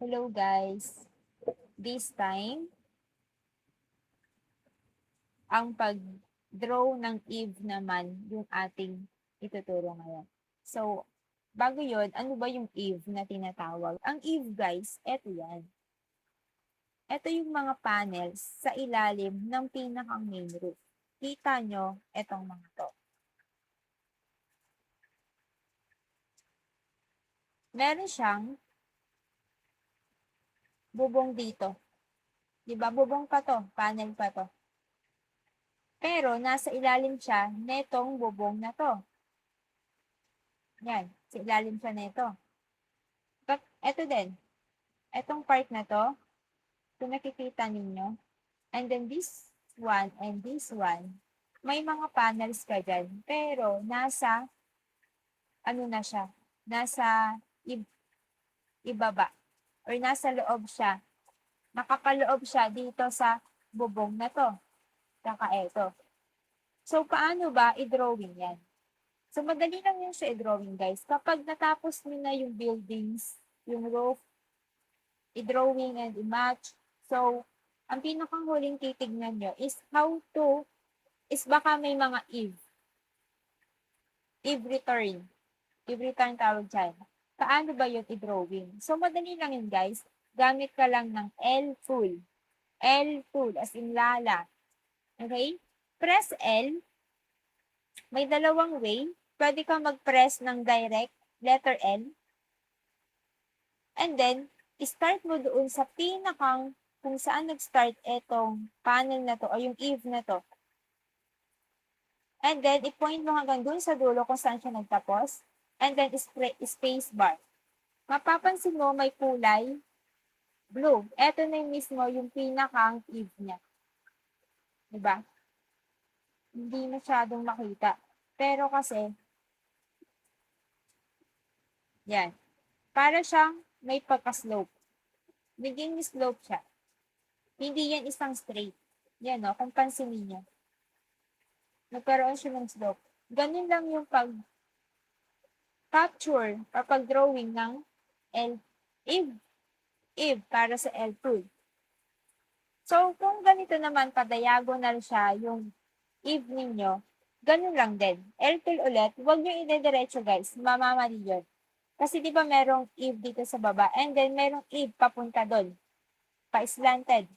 Hello guys. This time, ang pag-draw ng Eve naman yung ating ituturo ngayon. So, bago yon, ano ba yung Eve na tinatawag? Ang Eve guys, eto yan. Eto yung mga panels sa ilalim ng pinakang main roof. Kita nyo etong mga to. Meron siyang bubong dito. Diba? Bubong pa to. Panel pa to. Pero nasa ilalim siya netong bubong na to. Yan. Sa ilalim siya neto. But, eto din. Etong part na to, kung nakikita ninyo, and then this one and this one, may mga panels ka dyan, pero nasa, ano na siya, nasa ibaba, or nasa loob siya, nakapaloob siya dito sa bubong na to, saka eto. So, paano ba i-drawing yan? So, madali lang yun siya i-drawing, guys. Kapag natapos nyo na yung buildings, yung roof, i-drawing and i-match. So, ang pinakang huling titignan nyo is how to, is baka may mga if. If return. If return tawag dyan. Paano ba yun i-drawing? So, madali lang yun guys. Gamit ka lang ng L tool. L tool, as in lala. Okay? Press L. May dalawang way. Pwede ka mag-press ng direct, letter L. And then, start mo doon sa pinakang kung saan nag-start etong panel na to o yung if na to. And then, i-point mo hanggang doon sa dulo kung saan siya nagtapos. And then, space bar. Mapapansin mo may kulay blue. Ito na yung mismo yung pinakang if niya. Diba? Hindi masyadong makita. Pero kasi, yan. Para siyang may pagka-slope. Naging slope siya. Hindi yan isang straight. Yan o, kung pansinin niyo. Nagkaroon siya ng slope. Ganun lang yung pag-capture or pag-drawing ng L, if para sa L tool. So, kung ganito naman pa-diagonal siya yung if ninyo, ganun lang din. L tool ulit, huwag nyo ide-diretso guys, mamamali yun. Kasi di ba merong if dito sa baba, and then merong if papunta doon, pa-slanted.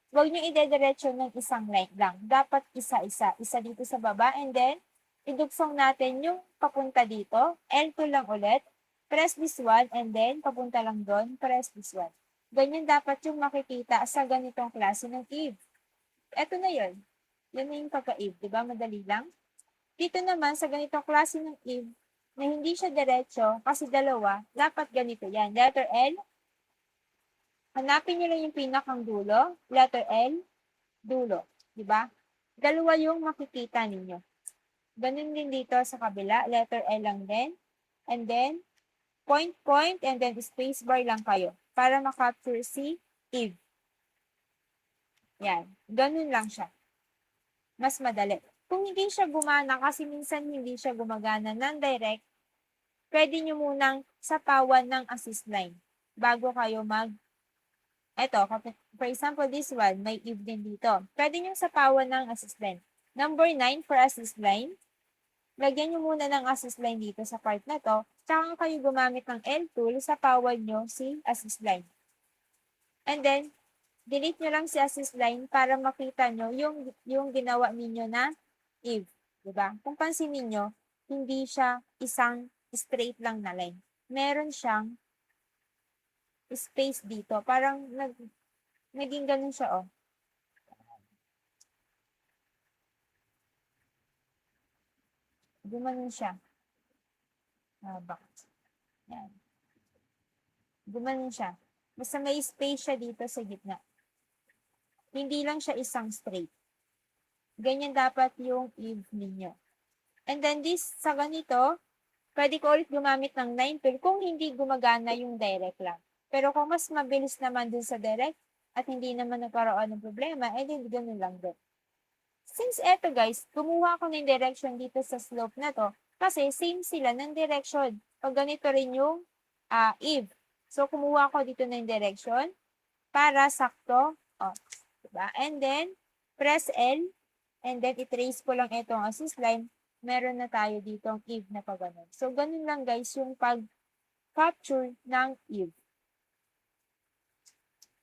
Huwag nyo ide-diretso ng isang line lang. Dapat isa-isa. Isa dito sa baba, and then, idugsong natin yung papunta dito. L2 lang ulit. Press this one, and then, papunta lang doon. Press this one. Ganyan dapat yung makikita sa ganitong klase ng if. Ito na yun. Yun na yung pagka-if. Diba? Madali lang. Dito naman, sa ganitong klase ng if, na hindi siya diretso, kasi dalawa, dapat ganito yan. Letter L, hanapin nyo lang yung pinakang dulo, letter L, dulo. Diba? Dalawa yung makikita ninyo. Ganun din dito sa kabila, letter L lang din. And then, point, and then space bar lang kayo para makapture si if. Yan. Ganun lang siya. Mas madali. Kung hindi siya gumana, kasi minsan hindi siya gumagana ng direct, pwede nyo munang sapawan ng assist line bago kayo eto, for example, this one, may if din dito. Pwede nyo sapawan ng assist line. Number 9 for assist line. Lagyan nyo muna ng assist line dito sa part na to. Tsaka kayo gumamit ng L tool, sapawan nyo si assist line. And then, delete nyo lang si assist line para makita nyo yung ginawa ninyo na if. Diba? Kung pansinin nyo, hindi siya isang straight lang na line. Meron siyang space dito. Parang naging ganun siya, oh. Gumanon siya. Bakit? Yan. Gumanon siya. Basta may space siya dito sa gitna. Hindi lang siya isang straight. Ganyan dapat yung if ninyo. And then this, sa ganito, pwede ko ulit gumamit ng 9 tool kung hindi gumagana yung direct lang. Pero kung mas mabilis naman dun sa direct at hindi naman nagkaroon ng problema, edi ganun lang din. Since eto guys, kumuha ko ng direction dito sa slope na to, kasi same sila ng direction. Pag ganito rin yung if. So, kumuha ko dito ng direction para sakto. Oh, diba? And then, press L. And then, i-trace ko lang itong assist line. Meron na tayo ditong if na pagano'n. So, ganun lang guys yung pag-capture ng if.